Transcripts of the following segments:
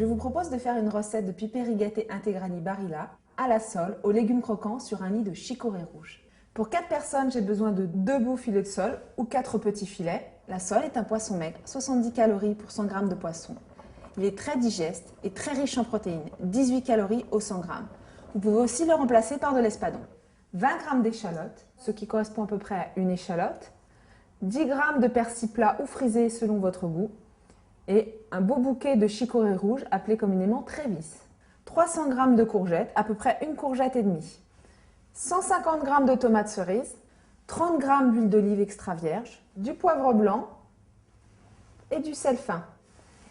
Je vous propose de faire une recette de piper rigatté intégrali barilla à la sole aux légumes croquants sur un lit de chicorée rouge. Pour 4 personnes, j'ai besoin de 2 beaux filets de sole ou 4 petits filets. La sole est un poisson maigre, 70 calories pour 100 g de poisson. Il est très digeste et très riche en protéines, 18 calories au 100 g. Vous pouvez aussi le remplacer par de l'espadon. 20 g d'échalotes, ce qui correspond à peu près à une échalote. 10 g de persil plat ou frisé selon votre goût. Et un beau bouquet de chicorée rouge appelé communément trévis. 300 g de courgettes, à peu près une courgette et demie. 150 g de tomates cerises, 30 g d'huile d'olive extra vierge, du poivre blanc et du sel fin.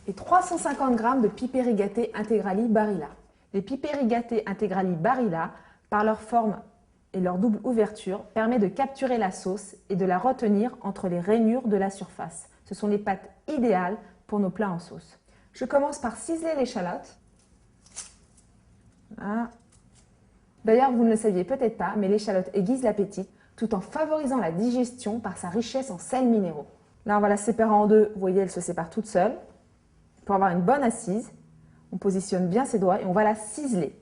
Et 350 g de piper rigatté intégrali barilla. Les piper rigatté intégrali barilla, par leur forme et leur double ouverture, permet de capturer la sauce et de la retenir entre les rainures de la surface. Ce sont les pâtes idéales pour nos plats en sauce. Je commence par ciseler l'échalote. Voilà. D'ailleurs, vous ne le saviez peut-être pas, mais l'échalote aiguise l'appétit tout en favorisant la digestion par sa richesse en sels minéraux. Là, on va la séparer en deux. Vous voyez, elle se sépare toute seule. Pour avoir une bonne assise, on positionne bien ses doigts et on va la ciseler.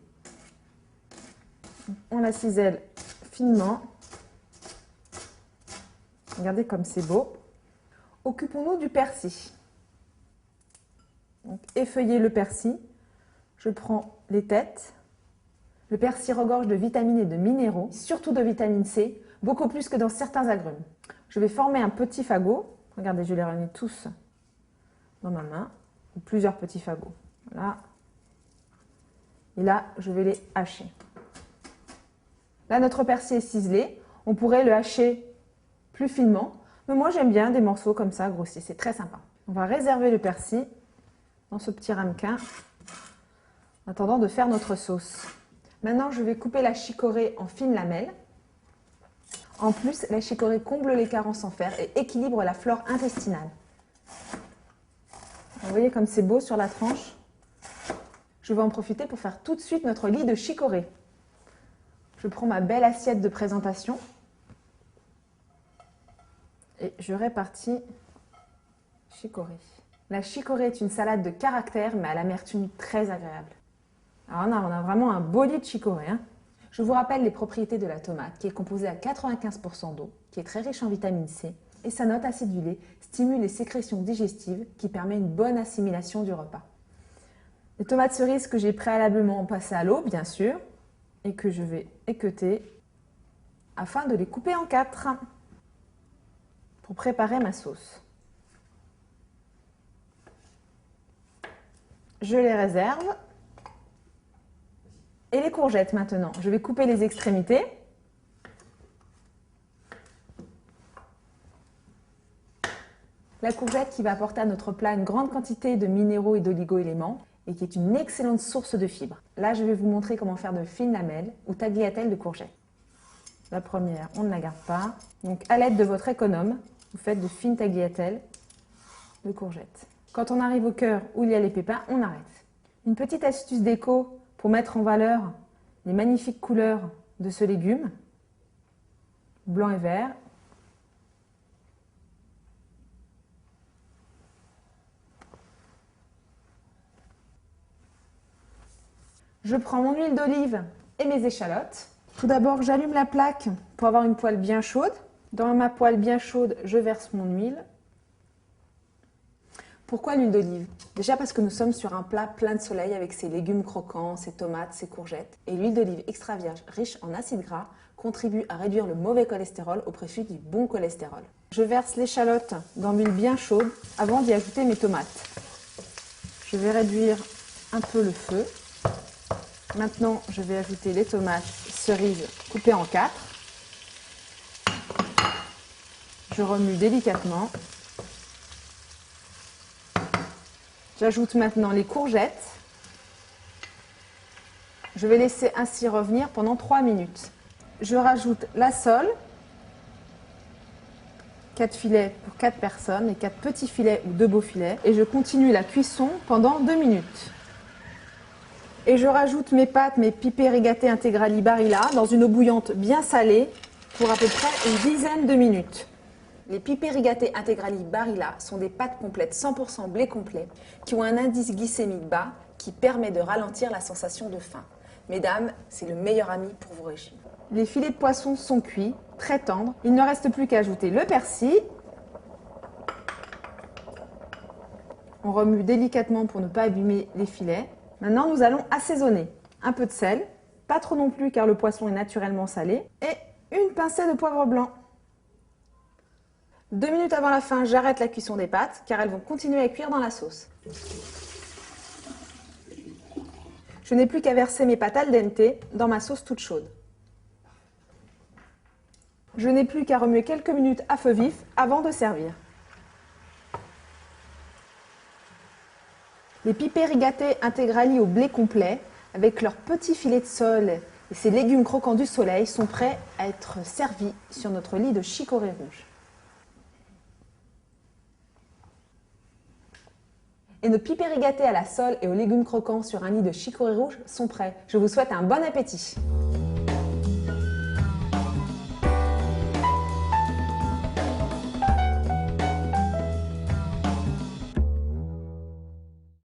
On la cisèle finement. Regardez comme c'est beau. Occupons-nous du persil. Donc, effeuillez le persil. Je prends les têtes. Le persil regorge de vitamines et de minéraux, surtout de vitamine C, beaucoup plus que dans certains agrumes. Je vais former un petit fagot. Regardez, je les réunis tous dans ma main, ou plusieurs petits fagots. Voilà. Et là, je vais les hacher. Là, notre persil est ciselé. On pourrait le hacher plus finement, mais moi, j'aime bien des morceaux comme ça, grossiers. C'est très sympa. On va réserver le persil dans ce petit ramequin en attendant de faire notre sauce. Maintenant, je vais couper la chicorée en fines lamelles. En plus, la chicorée comble les carences en fer et équilibre la flore intestinale. Vous voyez comme c'est beau sur la tranche. Je vais en profiter pour faire tout de suite notre lit de chicorée. Je prends ma belle assiette de présentation et je répartis chicorée. La chicorée est une salade de caractère, mais à l'amertume très agréable. Alors on a vraiment un beau lit de chicorée. Je vous rappelle les propriétés de la tomate, qui est composée à 95% d'eau, qui est très riche en vitamine C, et sa note acidulée stimule les sécrétions digestives, qui permet une bonne assimilation du repas. Les tomates cerises que j'ai préalablement passées à l'eau, bien sûr, et que je vais équeuter afin de les couper en 4 pour préparer ma sauce. Je les réserve. Et les courgettes maintenant, je vais couper les extrémités. La courgette qui va apporter à notre plat une grande quantité de minéraux et d'oligo-éléments et qui est une excellente source de fibres. Là, je vais vous montrer comment faire de fines lamelles ou tagliatelles de courgettes. La première, on ne la garde pas. Donc, à l'aide de votre économe, vous faites de fines tagliatelles de courgettes. Quand on arrive au cœur où il y a les pépins, on arrête. Une petite astuce déco pour mettre en valeur les magnifiques couleurs de ce légume, blanc et vert. Je prends mon huile d'olive et mes échalotes. Tout d'abord, j'allume la plaque pour avoir une poêle bien chaude. Dans ma poêle bien chaude, je verse mon huile. Pourquoi l'huile d'olive? Déjà parce que nous sommes sur un plat plein de soleil avec ses légumes croquants, ses tomates, ses courgettes. Et l'huile d'olive extra vierge riche en acides gras contribue à réduire le mauvais cholestérol au profit du bon cholestérol. Je verse l'échalote dans l'huile bien chaude avant d'y ajouter mes tomates. Je vais réduire un peu le feu. Maintenant, je vais ajouter les tomates cerises coupées en 4. Je remue délicatement. J'ajoute maintenant les courgettes. Je vais laisser ainsi revenir pendant 3 minutes. Je rajoute la sole, 4 filets pour 4 personnes et 4 petits filets ou 2 beaux filets. Et je continue la cuisson pendant 2 minutes. Et je rajoute mes pâtes, mes piper rigatté intégrali barilla dans une eau bouillante bien salée pour à peu près une dizaine de minutes. Les piper rigatté intégrali barilla sont des pâtes complètes 100% blé complet qui ont un indice glycémique bas qui permet de ralentir la sensation de faim. Mesdames, c'est le meilleur ami pour vos régimes. Les filets de poisson sont cuits, très tendres. Il ne reste plus qu'à ajouter le persil. On remue délicatement pour ne pas abîmer les filets. Maintenant, nous allons assaisonner. Un peu de sel, pas trop non plus car le poisson est naturellement salé, et une pincée de poivre blanc. 2 minutes avant la fin, j'arrête la cuisson des pâtes car elles vont continuer à cuire dans la sauce. Je n'ai plus qu'à verser mes pâtes al dente dans ma sauce toute chaude. Je n'ai plus qu'à remuer quelques minutes à feu vif avant de servir. Les pipers rigatei integrali au blé complet, avec leurs petits filets de sole et ces légumes croquants du soleil, sont prêts à être servis sur notre lit de chicorée rouge. Et nos pipers rigatei à la sole et aux légumes croquants sur un lit de chicorée rouge sont prêts. Je vous souhaite un bon appétit.